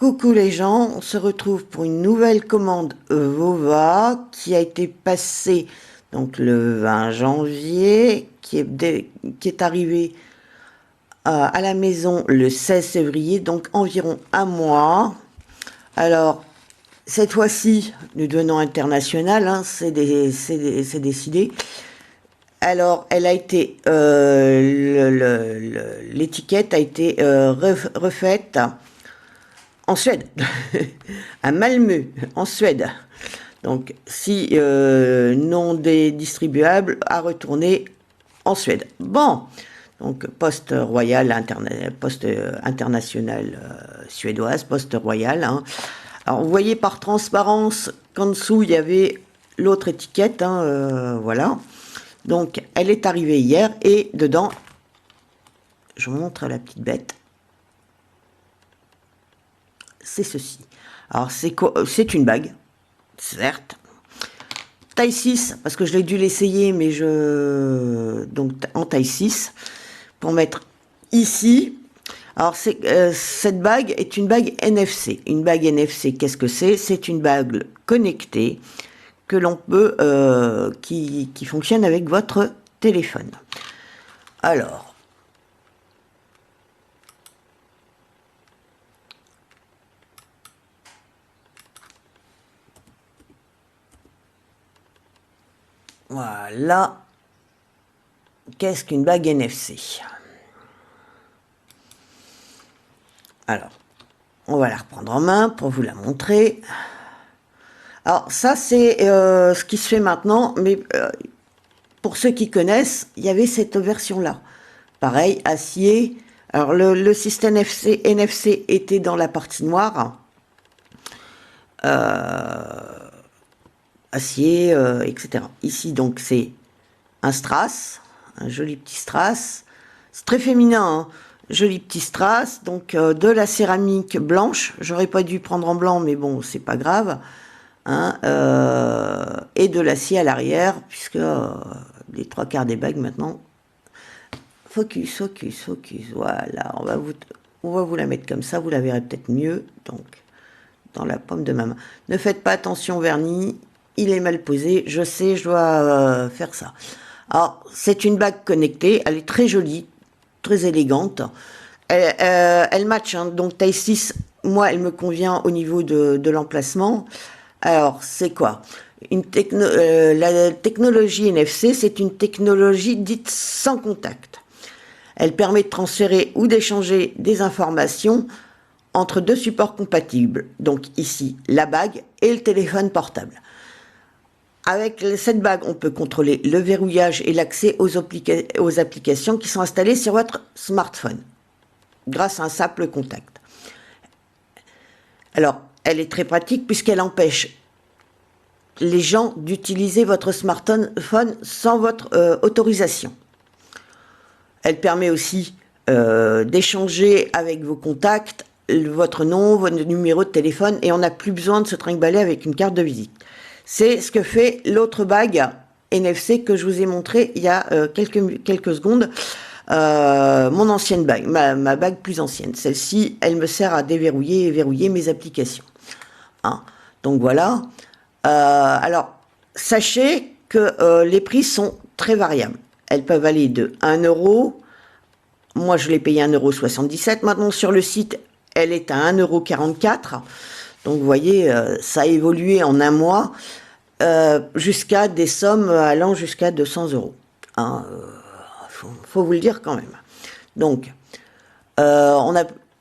Coucou les gens, on se retrouve pour une nouvelle commande Vova qui a été passée donc le 20 janvier, qui est arrivée à la maison le 16 février, donc environ un mois. Alors, cette fois-ci, nous devenons international, hein, c'est décidé. Alors, elle a été, l'étiquette a été refaite en Suède, à Malmö, en Suède. Donc, si non distribuable, à retourner en Suède. Bon, donc poste royal, poste international suédoise, poste royal. Hein. Alors, vous voyez par transparence qu'en dessous, il y avait l'autre étiquette, hein, voilà. Donc, elle est arrivée hier et dedans, je vous montre la petite bête. C'est ceci. Alors, c'est une bague, certes. Taille 6, parce que je l'ai dû l'essayer, mais donc, en taille 6, pour mettre ici. Alors, cette bague est une bague NFC. Une bague NFC, qu'est-ce que c'est? C'est une bague connectée que l'on peut, qui fonctionne avec votre téléphone. Alors, voilà, qu'est-ce qu'une bague NFC? Alors, on va la reprendre en main pour vous la montrer. Alors, ça, c'est ce qui se fait maintenant, mais pour ceux qui connaissent, il y avait cette version-là. Pareil, acier. Alors, le système NFC était dans la partie noire. Acier, etc. Ici, donc, c'est un strass, un joli petit strass. C'est très féminin, hein. Joli petit strass, donc de la céramique blanche. J'aurais pas dû prendre en blanc, mais bon, c'est pas grave. Hein, et de l'acier à l'arrière, puisque les 3/4 des bagues maintenant. Focus, focus, focus. Voilà, on va vous la mettre comme ça, vous la verrez peut-être mieux. Donc, dans la paume de ma main. Ne faites pas attention au vernis, il est mal posé. Je sais, je dois faire ça. Alors, c'est une bague connectée, elle est très jolie, très élégante. Elle match, hein, donc taille 6, moi, elle me convient au niveau de l'emplacement. Alors, c'est quoi? La technologie NFC, c'est une technologie dite sans contact. Elle permet de transférer ou d'échanger des informations entre deux supports compatibles. Donc ici, la bague et le téléphone portable. Avec cette bague, on peut contrôler le verrouillage et l'accès aux applications qui sont installées sur votre smartphone, grâce à un simple contact. Alors, elle est très pratique puisqu'elle empêche les gens d'utiliser votre smartphone sans votre autorisation. Elle permet aussi d'échanger avec vos contacts, votre nom, votre numéro de téléphone, et on n'a plus besoin de se trimballer avec une carte de visite. C'est ce que fait l'autre bague NFC que je vous ai montré il y a quelques secondes. Mon ancienne bague, ma bague plus ancienne. Celle-ci, elle me sert à déverrouiller et verrouiller mes applications. Hein. Donc voilà. Alors, sachez que les prix sont très variables. Elles peuvent aller de 1 €. Moi, je l'ai payé 1,77 €. Maintenant, sur le site, elle est à 1,44 €. Donc, vous voyez, ça a évolué en un mois jusqu'à des sommes allant jusqu'à 200 €. Hein, faut vous le dire quand même. Donc,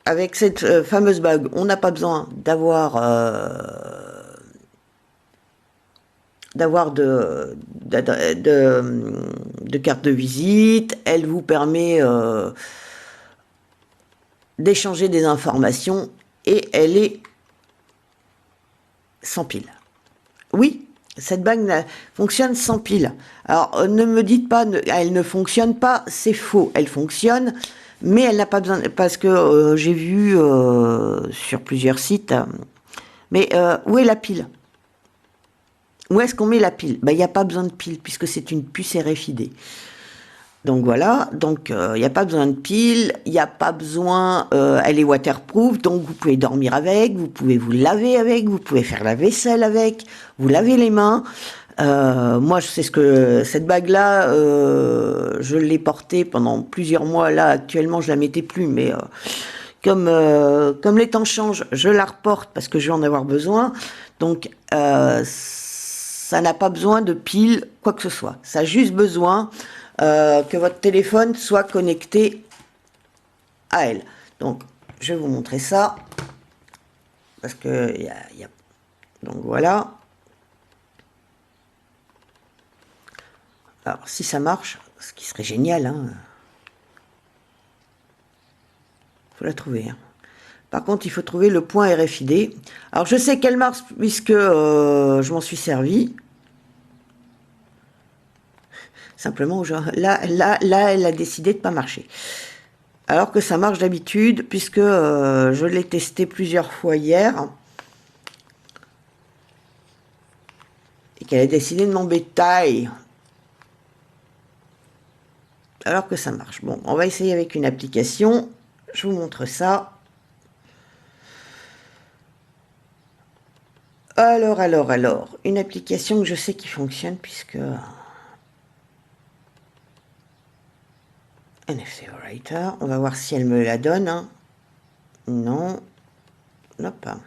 avec cette fameuse bague, on n'a pas besoin d'avoir de carte de visite. Elle vous permet d'échanger des informations et elle est sans pile. Oui, cette bague fonctionne sans pile. Alors, ne me dites pas, elle ne fonctionne pas, c'est faux. Elle fonctionne, mais elle n'a pas besoin, parce que j'ai vu sur plusieurs sites, mais où est la pile? Où est-ce qu'on met la pile? Ben, il n'y a pas besoin de pile, puisque c'est une puce RFID. Donc voilà, donc il n'y a pas besoin de pile, il n'y a pas besoin, elle est waterproof, donc vous pouvez dormir avec, vous pouvez vous laver avec, vous pouvez faire la vaisselle avec, vous lavez les mains. Moi, je sais ce que cette bague-là, je l'ai portée pendant plusieurs mois. Là, actuellement, je la mettais plus, mais comme les temps changent, je la reporte parce que je vais en avoir besoin. Donc, ça n'a pas besoin de pile, quoi que ce soit. Ça a juste besoin que votre téléphone soit connecté à elle. Donc, je vais vous montrer ça. Parce que donc voilà. Alors, si ça marche, ce qui serait génial, hein, faut la trouver. Hein. Par contre, il faut trouver le point RFID. Alors, je sais qu'elle marche puisque je m'en suis servi. Simplement, là, elle a décidé de pas marcher. Alors que ça marche d'habitude, puisque je l'ai testé plusieurs fois hier. Et qu'elle a décidé de m'embêter. Alors que ça marche. Bon, on va essayer avec une application. Je vous montre ça. Alors. Une application que je sais qui fonctionne, puisque... NFC Writer. On va voir si elle me la donne. Hein. Non. Non, pas.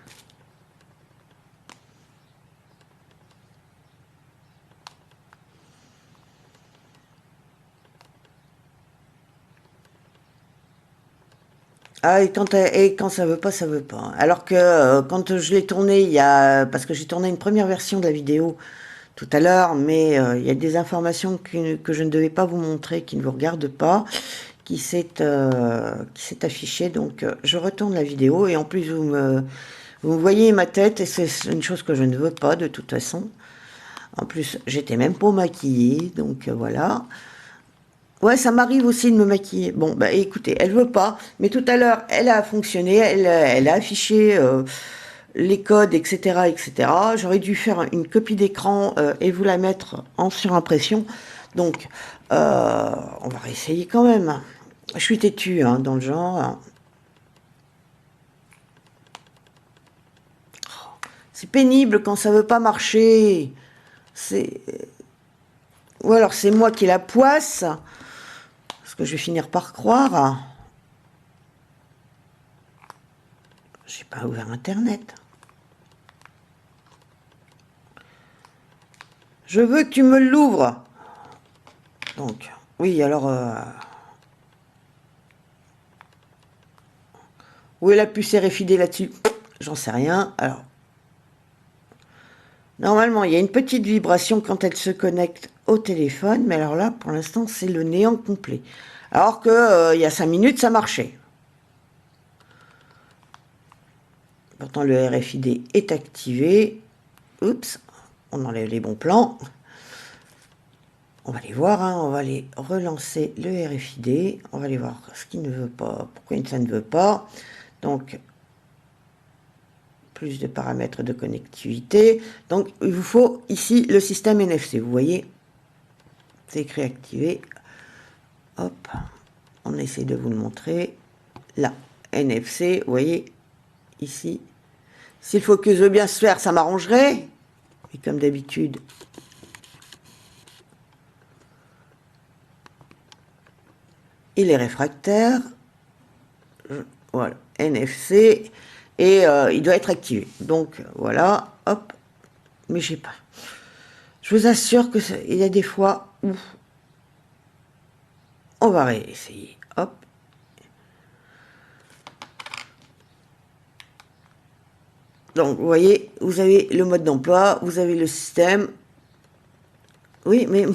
Ah, et quand ça veut pas, ça veut pas. Alors que quand je l'ai tourné, parce que j'ai tourné une première version de la vidéo tout à l'heure, mais il y a des informations que je ne devais pas vous montrer, qui ne vous regardent pas, qui s'est affiché. Donc, je retourne la vidéo et en plus, vous voyez ma tête et c'est une chose que je ne veux pas de toute façon. En plus, j'étais même pas maquillée, donc voilà. Ouais, ça m'arrive aussi de me maquiller. Bon, bah écoutez, elle veut pas, mais tout à l'heure, elle a fonctionné, elle a affiché les codes, etc., etc. J'aurais dû faire une copie d'écran et vous la mettre en surimpression. Donc, on va réessayer quand même. Je suis têtue, hein, dans le genre. C'est pénible quand ça veut pas marcher. C'est... Ou alors c'est moi qui la poisse. Ce que je vais finir par croire. J'ai pas ouvert Internet. Je veux que tu me l'ouvres. Donc, oui, alors... où est la puce RFID là-dessus? J'en sais rien. Alors, normalement, il y a une petite vibration quand elle se connecte au téléphone. Mais alors là, pour l'instant, c'est le néant complet. Alors que il y a 5 minutes, ça marchait. Pourtant, le RFID est activé. Oups, on enlève les bons plans. On va les voir, hein, on va aller relancer le RFID. On va aller voir ce qui ne veut pas, pourquoi ça ne veut pas. Donc, plus de paramètres de connectivité. Donc, il vous faut ici le système NFC. Vous voyez, c'est écrit activé. Hop, on essaie de vous le montrer. Là, NFC, vous voyez, ici. Si le focus veut bien se faire, ça m'arrangerait. Et comme d'habitude, il est réfractaire. Voilà, NFC. Et il doit être activé. Donc, voilà, hop. Mais j'ai pas. Je vous assure que il y a des fois où on va réessayer. Hop. Donc, vous voyez, vous avez le mode d'emploi, vous avez le système. Oui, mais...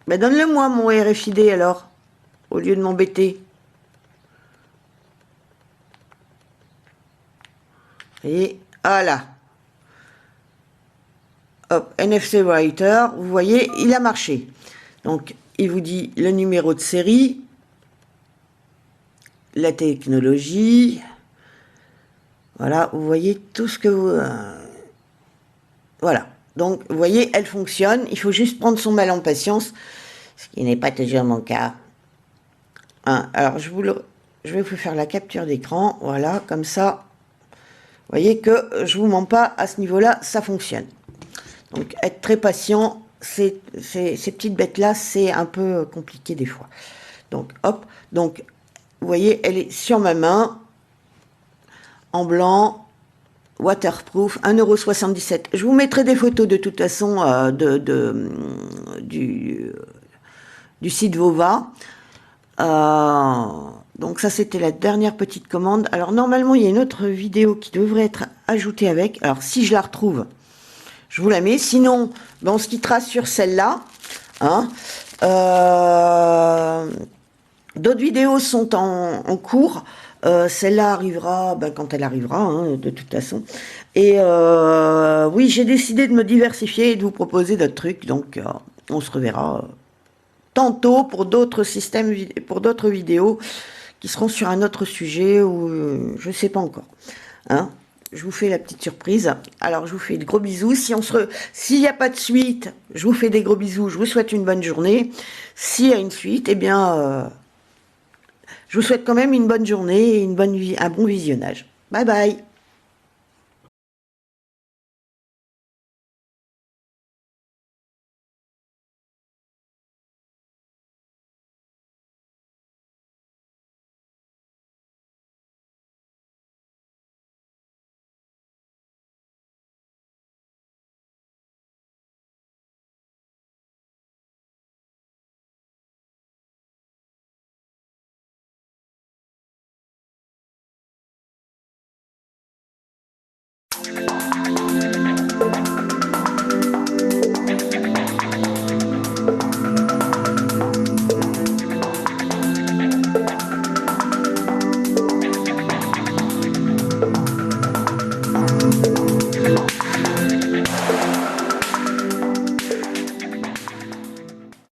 Ben donne-le-moi, mon RFID, alors, au lieu de m'embêter. Vous voyez, voilà. Hop, NFC Writer, vous voyez, il a marché. Donc, il vous dit le numéro de série, la technologie. Voilà, vous voyez tout ce que vous... voilà. Donc, vous voyez, elle fonctionne. Il faut juste prendre son mal en patience. ce qui n'est pas toujours mon cas. Hein, alors, je vais vous faire la capture d'écran, voilà, comme ça, vous voyez que je vous mens pas, à ce niveau-là, ça fonctionne. Donc, être très patient, ces petites bêtes-là, c'est un peu compliqué des fois. Donc, hop, donc, vous voyez, elle est sur ma main, en blanc, waterproof, 1,77 €. Je vous mettrai des photos de toute façon du site Vova. Donc ça, c'était la dernière petite commande. Alors normalement, il y a une autre vidéo qui devrait être ajoutée avec. Alors si je la retrouve, je vous la mets. Sinon, ben, on se quittera sur celle-là. Hein. D'autres vidéos sont en cours. Celle-là arrivera ben, quand elle arrivera, hein, de toute façon. Et oui, j'ai décidé de me diversifier et de vous proposer d'autres trucs. Donc, on se reverra tantôt pour d'autres systèmes, pour d'autres vidéos qui seront sur un autre sujet ou je ne sais pas encore. Hein, je vous fais la petite surprise. Alors, je vous fais de gros bisous. S'il n'y a pas de suite, je vous fais des gros bisous. Je vous souhaite une bonne journée. S'il y a une suite, eh bien, je vous souhaite quand même une bonne journée et un bon visionnage. Bye bye.